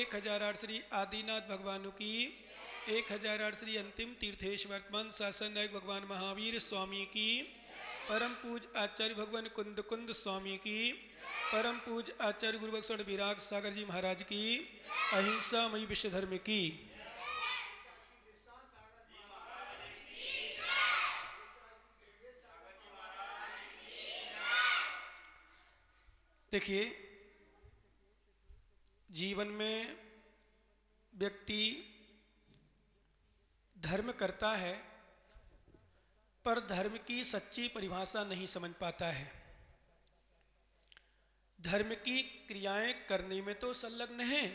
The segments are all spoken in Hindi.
1008 श्री आदिनाथ भगवानों की, 1008 श्री अंतिम तीर्थेश वर्तमान शासन नायक भगवान महावीर स्वामी की, परम पूज आचार्य भगवान कुंद कुंद स्वामी की, परम पूज आचार्य गुरुभक्षण विराग सागर जी महाराज की, अहिंसा मई विश्व धर्म की। देखिए, जीवन में व्यक्ति धर्म करता है पर धर्म की सच्ची परिभाषा नहीं समझ पाता है। धर्म की क्रियाएं करने में तो संलग्न है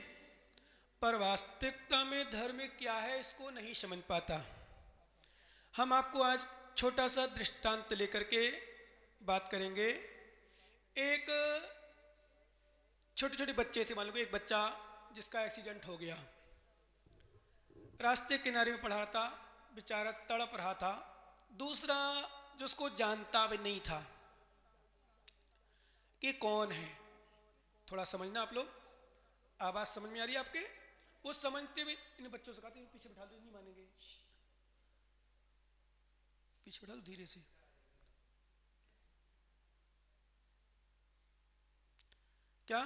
पर वास्तविकता में धर्म क्या है इसको नहीं समझ पाता। हम आपको आज छोटा सा दृष्टांत लेकर के बात करेंगे। एक छोटे छोटे बच्चे थे, मान लो एक बच्चा जिसका एक्सीडेंट हो गया, रास्ते किनारे में पड़ा था, बेचारा तड़प रहा था। दूसरा जो उसको जानता भी नहीं था कि कौन है। थोड़ा समझना आप लोग, आवाज समझ में आ रही है आपके? वो समझते हुए इन बच्चों से कहते हैं पीछे बैठा दो, नहीं मानेंगे, पीछे बैठा दो धीरे से। क्या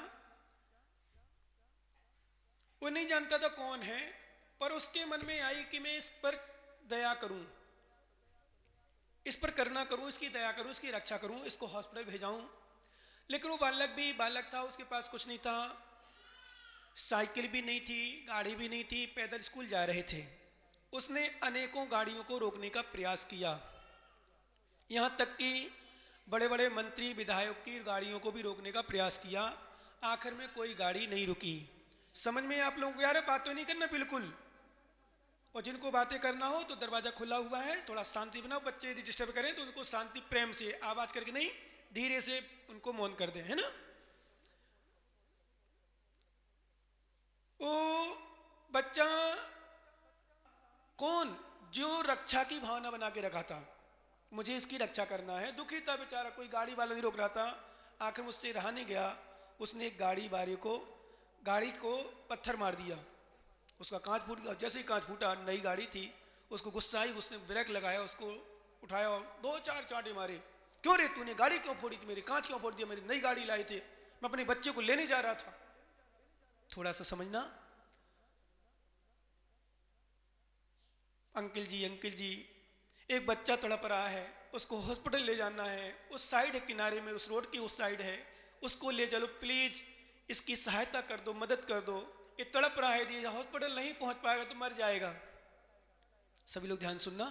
वो नहीं जानता था कौन है, पर उसके मन में आई कि मैं इस पर दया करूं, इस पर करुणा करूं, इसकी दया करूं, इसकी रक्षा करूं, इसको हॉस्पिटल भेजाऊं। लेकिन वो बालक था, उसके पास कुछ नहीं था, साइकिल भी नहीं थी, गाड़ी भी नहीं थी, पैदल स्कूल जा रहे थे। उसने अनेकों गाड़ियों को रोकने का प्रयास किया, यहां तक कि बड़े बड़े मंत्री विधायक की गाड़ियों को भी रोकने का प्रयास किया। आखिर में कोई गाड़ी नहीं रुकी। समझ में आप लोगों को यार, बातें नहीं करना बिल्कुल, और जिनको बातें करना हो तो दरवाजा खुला हुआ है, थोड़ा शांति बनाओ। बच्चे यदि डिस्टर्ब करें तो उनको शांति प्रेम से आवाज करके नहीं, धीरे से उनको मौन कर दें, है ना। वो बच्चा कौन, जो रक्षा की भावना बना के रखा था, मुझे इसकी रक्षा करना है, दुखी था बेचारा, कोई गाड़ी वाला नहीं रोक रहा था। आखिर मुझसे रहा नहीं गया, उसने एक गाड़ी को पत्थर मार दिया, उसका कांच फूट गया। जैसे ही कांच फूटा, नई गाड़ी थी, उसको गुस्सा आई, उसने ब्रेक लगाया, उसको उठाया और 2-4 चांटे मारे। क्यों रे, तूने गाड़ी क्यों फोड़ी थी, मेरी कांच क्यों फोड़ दिया, मेरी नई गाड़ी लाई थी, मैं अपने बच्चे को लेने जा रहा था। थोड़ा सा समझना। अंकल जी, एक बच्चा तड़प रहा है, उसको हॉस्पिटल ले जाना है, उस साइड है किनारे में, उस रोड की उस साइड है, उसको ले चलो प्लीज, इसकी सहायता कर दो, मदद कर दो, ये तड़प रहा है, यदि हॉस्पिटल नहीं पहुंच पाएगा तो मर जाएगा। सभी लोग ध्यान सुनना।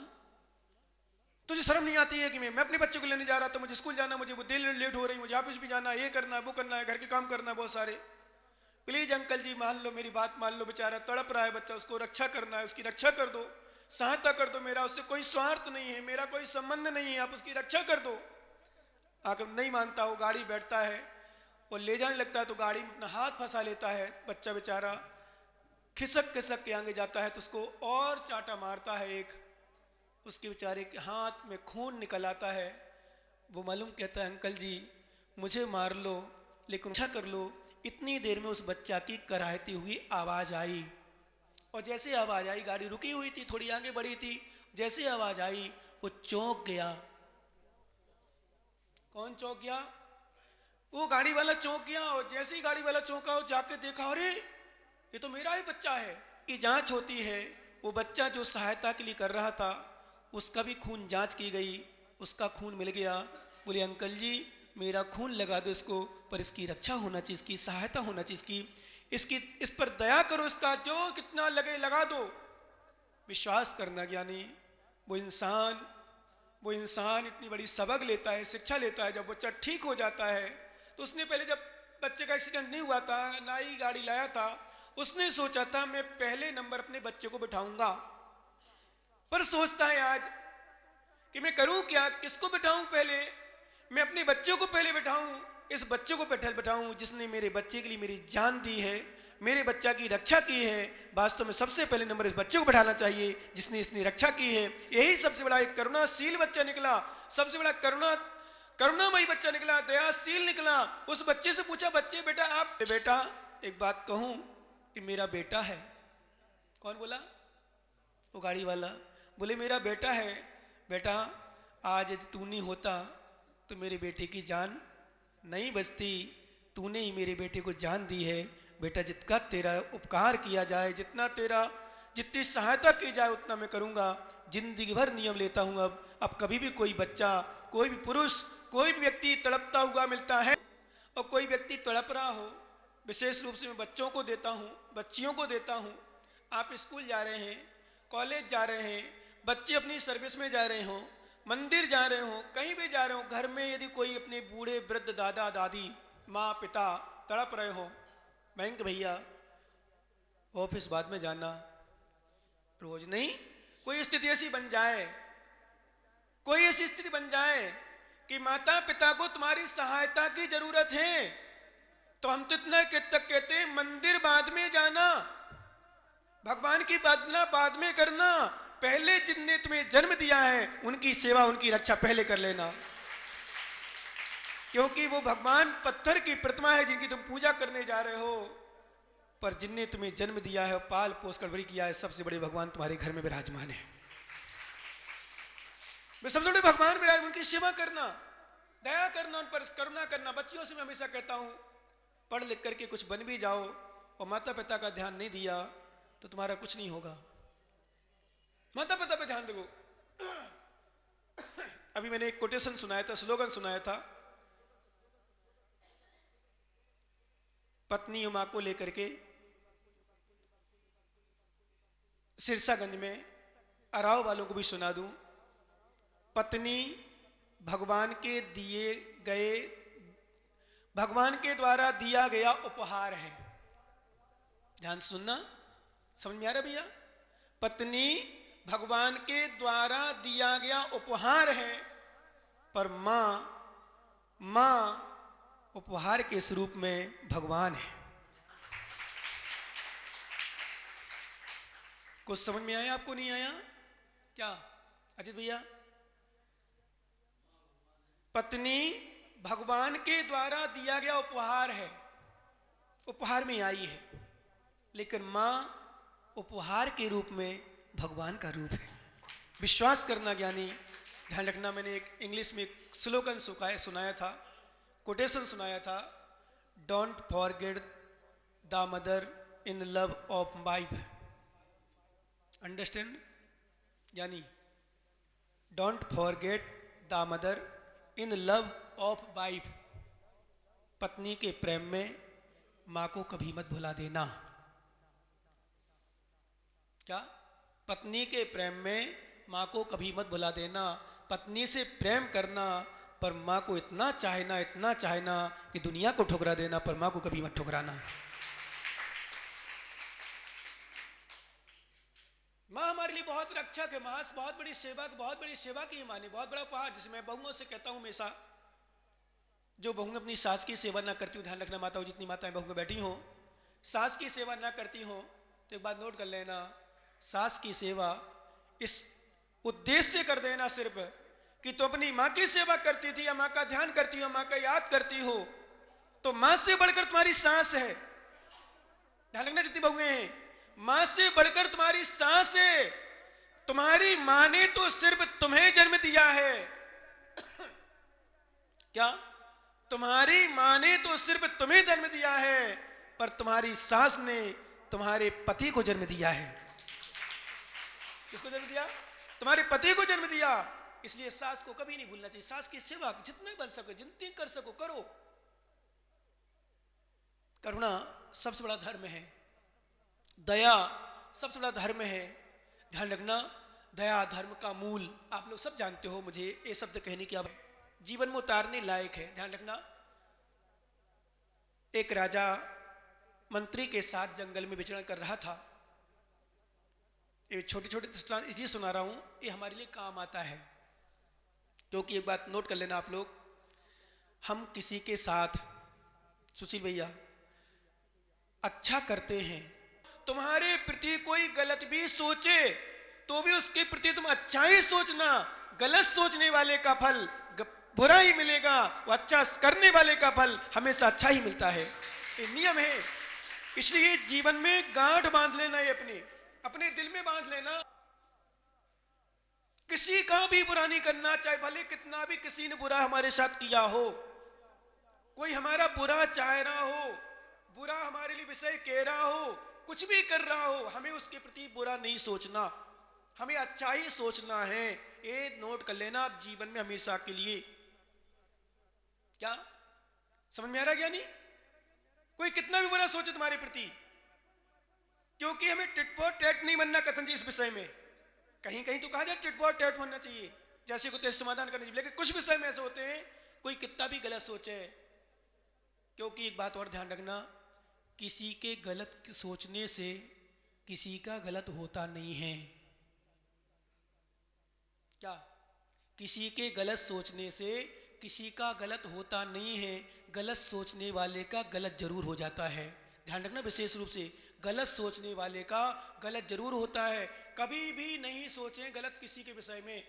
तुझे शर्म नहीं आती है कि मैं अपने बच्चे को लेने जा रहा था, मुझे स्कूल जाना, मुझे देर लेट हो रही, मुझे ऑफिस भी जाना, ये करना है, वो करना है, घर के काम करना है बहुत सारे। प्लीज अंकल जी मान लो, मेरी बात मान लो, बेचारा तड़प रहा है बच्चा, उसको रक्षा करना है, उसकी रक्षा कर दो, सहायता कर दो, मेरा उससे कोई स्वार्थ नहीं है, मेरा कोई संबंध नहीं है, आप उसकी रक्षा कर दो। आखिर नहीं मानता, वो गाड़ी बैठता है और ले जाने लगता है तो गाड़ी में अपना हाथ फंसा लेता है। बच्चा बेचारा खिसक के आगे जाता है तो उसको और चाटा मारता है एक, उसके बेचारे के हाथ में खून निकल आता है। वो मालूम कहता है अंकल जी मुझे मार लो लेकिन अच्छा कर लो। इतनी देर में उस बच्चा की कराहती हुई आवाज आई, और जैसे आवाज आई, गाड़ी रुकी हुई थी, थोड़ी आगे बढ़ी थी, जैसे आवाज आई वो चौंक गया। कौन चौंक गया? वो गाड़ी वाला चौंक गया, और जैसे ही गाड़ी वाला चौंका, वो जाके देखा, अरे ये तो मेरा ही बच्चा है। की जांच होती है, वो बच्चा जो सहायता के लिए कर रहा था उसका भी खून जांच की गई, उसका खून मिल गया। बोले अंकल जी मेरा खून लगा दो इसको, पर इसकी रक्षा होना चाहिए, इसकी सहायता होना चाहिए, इस पर दया करो, इसका जो कितना लगे लगा दो। विश्वास करना ज्ञानी, वो इंसान इतनी बड़ी सबक लेता है, शिक्षा लेता है। जब बच्चा ठीक हो जाता है तो उसने पहले, जब बच्चे का एक्सीडेंट नहीं हुआ था, नई गाड़ी लाया था, उसने सोचा था मैं पहले नंबर अपने बच्चे को बिठाऊंगा, पर सोचता है आज कि मैं करूं क्या, किसको बिठाऊं पहले, मैं अपने बच्चे को पहले बिठाऊं, इस बच्चे को बिठाऊं जिसने मेरे बच्चे के लिए मेरी जान दी है, मेरे बच्चा की रक्षा की है। वास्तव में सबसे पहले नंबर इस बच्चे को बिठाना चाहिए जिसने इसने रक्षा की है। यही सबसे बड़ा एक करुणाशील बच्चा निकला, सबसे बड़ा करुणामयी बच्चा निकला, दयाशील निकला। उस बच्चे से पूछा, बच्चे बेटा एक बात कहूं, कि मेरा बेटा है। कौन बोला? वो गाड़ी वाला। बोले मेरा बेटा है, बेटा आज यदि तू नहीं होता तो मेरे बेटे की जान नहीं बचती, तूने ही मेरे बेटे को जान दी है। बेटा जितना तेरा उपकार किया जाए, जितनी सहायता की जाए उतना मैं करूँगा। जिंदगी भर नियम लेता हूँ। अब कभी भी कोई बच्चा, कोई भी पुरुष, कोई भी व्यक्ति तड़पता हुआ मिलता है और कोई व्यक्ति तड़प रहा हो, विशेष रूप से मैं बच्चों को देता हूँ, बच्चियों को देता हूँ। आप स्कूल जा रहे हैं, कॉलेज जा रहे हैं, बच्चे अपनी सर्विस में जा रहे हों, मंदिर जा रहे हो, कहीं भी जा रहे हो, घर में यदि कोई अपने बूढ़े वृद्ध दादा दादी माँ पिता तड़प रहे हो, बैंक भैया, ऑफिस बाद में जाना, रोज नहीं, कोई स्थिति ऐसी बन जाए, कोई ऐसी स्थिति बन जाए कि माता पिता को तुम्हारी सहायता की जरूरत है, तो हम तो इतना तक कहते हैं मंदिर बाद में जाना, भगवान की प्रार्थना बाद में करना, पहले जिनने तुम्हें जन्म दिया है उनकी सेवा उनकी रक्षा पहले कर लेना, क्योंकि वो भगवान पत्थर की प्रतिमा है जिनकी तुम पूजा करने जा रहे हो, पर जिनने तुम्हें जन्म दिया है, पाल पोस कर बड़ी किया है, सबसे बड़े भगवान तुम्हारे घर में विराजमान है। मैं सबसे बड़े भगवान विराजमान, उनकी सेवा करना, दया करना, उन पर करुणा करना। बच्चियों से मैं हमेशा कहता हूं, पढ़ लिख करके कुछ बन भी जाओ और माता पिता का ध्यान नहीं दिया तो तुम्हारा कुछ नहीं होगा। माता पिता पे ध्यान दो। अभी मैंने एक कोटेशन सुनाया था, स्लोगन सुनाया था, पत्नी मां को लेकर के सिरसागंज में, अराव वालों को भी सुना दूं। पत्नी भगवान के दिए गए, भगवान के द्वारा दिया गया उपहार है। ध्यान सुनना, समझ में आ रहा भैया? पत्नी भगवान के द्वारा दिया गया उपहार है, पर मां उपहार के स्वरूप में भगवान है। कुछ समझ में आया? आपको नहीं आया क्या अजित भैया? पत्नी भगवान के द्वारा दिया गया उपहार है, उपहार में आई है, लेकिन मां उपहार के रूप में भगवान का रूप है। विश्वास करना ज्ञानी, ध्यान रखना। मैंने एक इंग्लिश में एक स्लोगन सुनाया था, कोटेशन सुनाया था, don't forget the mother in love of wife. Understand? यानी don't forget the mother in love of wife. पत्नी के प्रेम में मां को कभी मत भुला देना। क्या? पत्नी के प्रेम में मां को कभी मत भुला देना। पत्नी से प्रेम करना, पर मां को इतना चाहना कि दुनिया को ठुकरा देना, पर मां को कभी मत ठुकराना। माँ हमारे लिए बहुत रक्षक है, माँ बहुत बड़ी सेवा की माँ ने, बहुत बड़ा उपहार। जिसे मैं बहुओं से कहता हूँ हमेशा, जो बहुएं अपनी सास की सेवा ना करती हूँ, ध्यान रखना माताओं, जितनी माताएं बहू में बैठी हों, सास की सेवा ना करती हों, तो एक बात नोट कर लेना, सास की सेवा इस उद्देश्य से कर देना सिर्फ कि तुम अपनी माँ की सेवा करती थी या माँ का ध्यान करती हो, माँ का याद करती हो, तो माँ से बढ़कर तुम्हारी सास है। ध्यान रखना जितनी बहुएं हैं, मां से बढ़कर तुम्हारी सास है। तुम्हारी मां ने तो सिर्फ तुम्हें जन्म दिया है। क्या? तुम्हारी मां ने तो सिर्फ तुम्हें जन्म दिया है, पर तुम्हारी सास ने तुम्हारे पति को जन्म दिया है। किसको जन्म दिया? तुम्हारे पति को जन्म दिया। इसलिए सास को कभी नहीं भूलना चाहिए। सास की सेवा जितनी बन सके, जितनी कर सको करो। करुणा सबसे बड़ा धर्म है, दया सबसे बड़ा धर्म है। ध्यान रखना, दया धर्म का मूल। आप लोग सब जानते हो, मुझे ये शब्द कहने की अब जीवन में उतारने लायक है। ध्यान रखना, एक राजा मंत्री के साथ जंगल में विचरण कर रहा था। ये छोटे छोटे दृष्टांत इसलिए सुना रहा हूं, ये हमारे लिए काम आता है। क्योंकि एक बात नोट कर लेना आप लोग, हम किसी के साथ, सुशील भैया, अच्छा करते हैं, तुम्हारे प्रति कोई गलत भी सोचे तो भी उसके प्रति तुम अच्छा ही सोचना। गलत सोचने वाले का फल बुरा ही मिलेगा, वो अच्छा करने वाले का फल हमेशा अच्छा ही मिलता है। ये नियम है। इसलिए जीवन में गांठ बांध लेना, ये अपने दिल में बांध लेना, किसी का भी बुरा नहीं करना, चाहे भले कितना भी किसी ने बुरा हमारे साथ किया हो, कोई हमारा बुरा चाह रहा हो, बुरा हमारे लिए विषय कह रहा हो, कुछ भी कर रहा हो, हमें उसके प्रति बुरा नहीं सोचना, हमें अच्छा ही सोचना है। ये नोट कर लेना आप जीवन में हमेशा के लिए। क्या समझ में आ रहा? क्या नहीं, कोई कितना भी बुरा सोचे तुम्हारे प्रति, क्योंकि हमें टिट फॉर टैट नहीं बनना कथन जी इस विषय में। कहीं कहीं तो कहा जाए टिट फॉर टैट बनना चाहिए, जैसे को तेज समाधान करना चाहिए, लेकिन कुछ विषय में ऐसे होते हैं कोई कितना भी गलत सोचे। क्योंकि एक बात और ध्यान रखना, किसी के गलत सोचने से किसी का गलत होता नहीं है। क्या? किसी के गलत सोचने से किसी का गलत होता नहीं है, गलत सोचने वाले का गलत जरूर हो जाता है। ध्यान रखना विशेष रूप से, गलत सोचने वाले का गलत जरूर होता है। कभी भी नहीं सोचें गलत किसी के विषय में।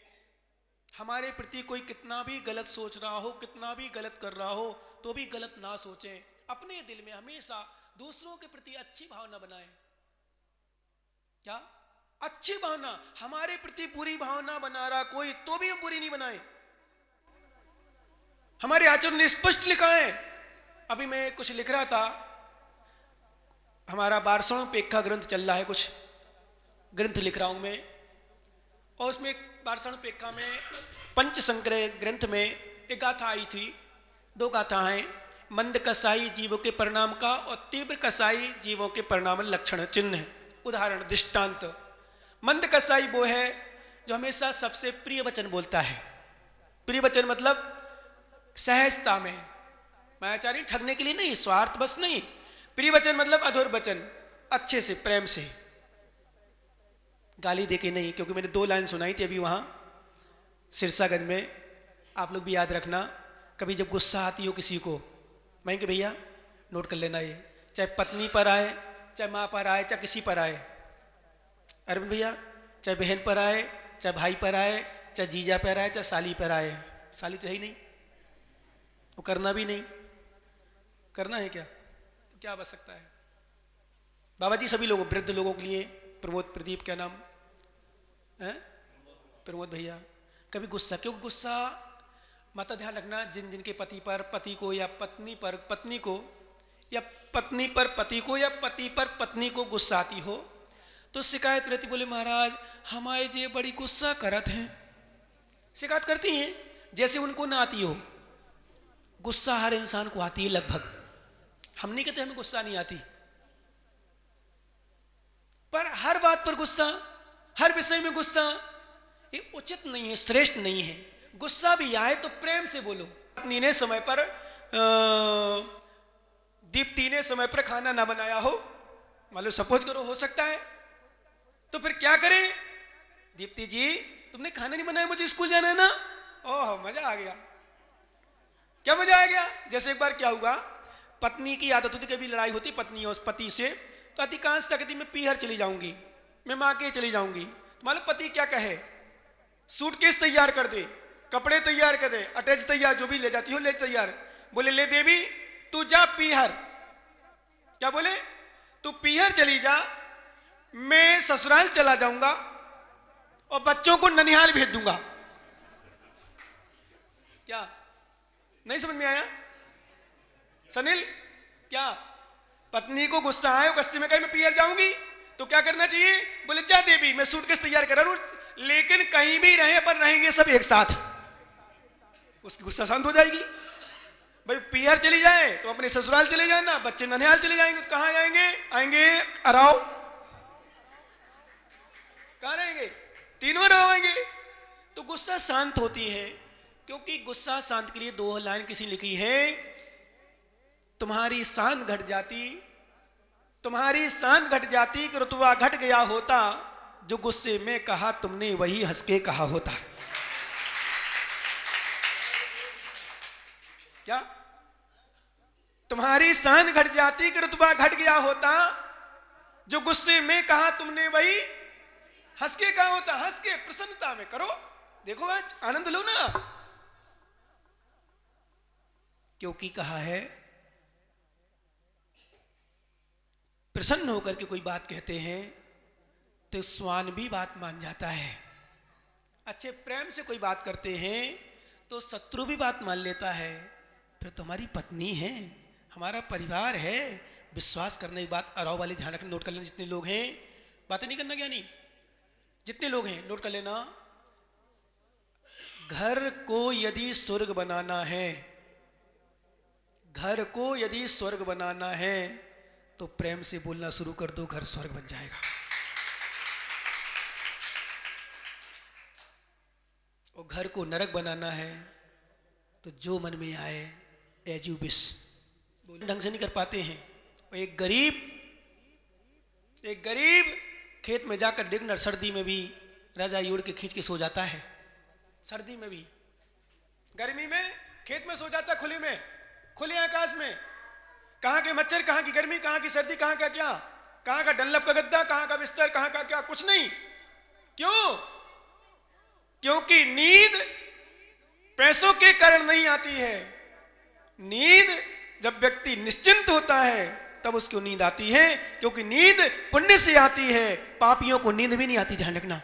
हमारे प्रति कोई कितना भी गलत सोच रहा हो, कितना भी गलत कर रहा हो, तो भी गलत ना सोचें। अपने दिल में हमेशा दूसरों के प्रति अच्छी भावना बनाएं। क्या? अच्छी भावना। हमारे प्रति बुरी भावना बना रहा कोई, तो भी हम बुरी नहीं बनाएं। हमारे आचरण ने स्पष्ट लिखा है। अभी मैं कुछ लिख रहा था, हमारा 12वां पेखा ग्रंथ चल रहा है, कुछ ग्रंथ लिख रहा हूं मैं, और उसमें 12वां पेखा में पंचसंग्रह ग्रंथ में एक गाथा आई थी। 2 गाथा हैं, मंद कसाई जीवों के परिणाम का और तीव्र कसाई जीवों के परिणाम लक्षण चिन्ह। उदाहरण दृष्टांत, मंद कसाई वो है जो हमेशा सबसे प्रिय वचन बोलता है। प्रिय वचन मतलब सहजता में, मैं चाह रही ठगने के लिए नहीं, स्वार्थ बस नहीं। प्रिय वचन मतलब अधूर वचन, अच्छे से, प्रेम से, गाली देके नहीं। क्योंकि मैंने 2 लाइन सुनाई थी अभी वहां सिरसागंज में, आप लोग भी याद रखना। कभी जब गुस्सा आती हो किसी को, मैं कि भैया नोट कर लेना, ये चाहे पत्नी पर आए, चाहे माँ पर आए, चाहे किसी पर आए, अरविंद भैया, चाहे बहन पर आए, चाहे भाई पर आए, चाहे जीजा पर आए, चाहे साली पर आए। साली तो है ही नहीं, वो करना भी नहीं, करना है क्या? तो क्या बच सकता है? बाबा जी सभी लोगों, वृद्ध लोगों के लिए, प्रमोद, प्रदीप, क्या नाम है, प्रमोद भैया, कभी गुस्सा, क्यों गुस्सा, माता ध्यान रखना, जिन जिनके पति पर, पति को या पत्नी पर, पत्नी को या पत्नी पर पति को या पति पर पत्नी को गुस्सा आती हो तो शिकायत रहती, बोले महाराज हमारे जे बड़ी गुस्सा करत हैं। शिकायत करती हैं जैसे उनको ना आती हो। गुस्सा हर इंसान को आती है लगभग, हम नहीं कहते हमें गुस्सा नहीं आती, पर हर बात पर गुस्सा, हर विषय में गुस्सा, ये उचित नहीं है, श्रेष्ठ नहीं है। गुस्सा भी आए तो प्रेम से बोलो। पत्नी ने समय पर, दीप्ति ने समय पर खाना ना बनाया हो, मान लो सपोज करो, हो सकता है, तो फिर क्या करें? दीप्ति जी तुमने खाना नहीं बनाया, मुझे स्कूल जाना है ना। ओह मजा आ गया। क्या मजा आ गया? जैसे एक बार क्या हुआ, पत्नी की आदत होती, कभी लड़ाई होती पत्नी और पति से, तो अधिकांश तक मैं पीहर चली जाऊंगी, मैं माँ के चली जाऊंगी। तो मालूम पति क्या कहे? सूटकेस तैयार कर दे, कपड़े तैयार कर दे, अटैच तैयार, जो भी ले जाती हो ले तैयार। बोले ले देवी तू जा पीहर। क्या बोले? तू पीहर चली जा, मैं ससुराल चला जाऊंगा और बच्चों को ननिहाल भेज दूंगा। क्या नहीं समझ में आया सनील? क्या पत्नी को गुस्सा आए, कस्से में कहे मैं पीहर जाऊंगी, तो क्या करना चाहिए? बोले जा देवी मैं सूटकेस तैयार कर रहा हूं, लेकिन कहीं भी रहे पर रहेंगे सब एक साथ। उसकी गुस्सा शांत हो जाएगी। भाई पीहर चली जाए तो अपने ससुराल चले जाना, बच्चे ननिहाल चले जाएंगे तो कहां जाएंगे? आएंगे अराव, कहां रहेंगे? तीनों रहेंगे। तो गुस्सा शांत होती है, क्योंकि गुस्सा शांत के लिए 2 लाइन किसी लिखी है, तुम्हारी शान घट जाती, तुम्हारी शान घट जाती कि रुतबा घट गया होता, जो गुस्से में कहा तुमने वही हंस के कहा होता। क्या? तुम्हारी शान घट जाती कि रुतबा घट गया होता, जो गुस्से में कहा तुमने वही हंस के कहा होता। हंस के प्रसन्नता में करो, देखो आज आनंद लो ना, क्योंकि कहा है प्रसन्न होकर के कोई बात कहते हैं तो श्वान भी बात मान जाता है। अच्छे प्रेम से कोई बात करते हैं तो शत्रु भी बात मान लेता है। फिर तो हमारी पत्नी है, हमारा परिवार है। विश्वास करने की बात, अराव वाले ध्यान रखना, नोट कर लेना। जितने लोग हैं, बातें नहीं करना ज्ञानी, जितने लोग हैं नोट कर लेना। घर को यदि स्वर्ग बनाना है, घर को यदि स्वर्ग बनाना है तो प्रेम से बोलना शुरू कर दो, घर स्वर्ग बन जाएगा। और घर को नरक बनाना है तो जो मन में आए एज यू विश, ढंग से नहीं कर पाते हैं। और एक गरीब खेत में जाकर डिगनर सर्दी में भी रजाई ओढ़ के खींच के सो जाता है। सर्दी में भी, गर्मी में खेत में सो जाता है, खुले में, खुले आकाश में। कहाँ के मच्छर, कहाँ की गर्मी, कहाँ की सर्दी, कहाँ का क्या, कहाँ का डंलप का गद्दा, कहाँ का बिस्तर, कहाँ का क्या, कुछ नहीं। क्यों? क्योंकि नींद पैसों के कारण नहीं आती है। नींद जब व्यक्ति निश्चिंत होता है तब उसको नींद आती है, क्योंकि नींद पुण्य से आती है, पापियों को नींद भी नहीं आती, ध्यान रखना।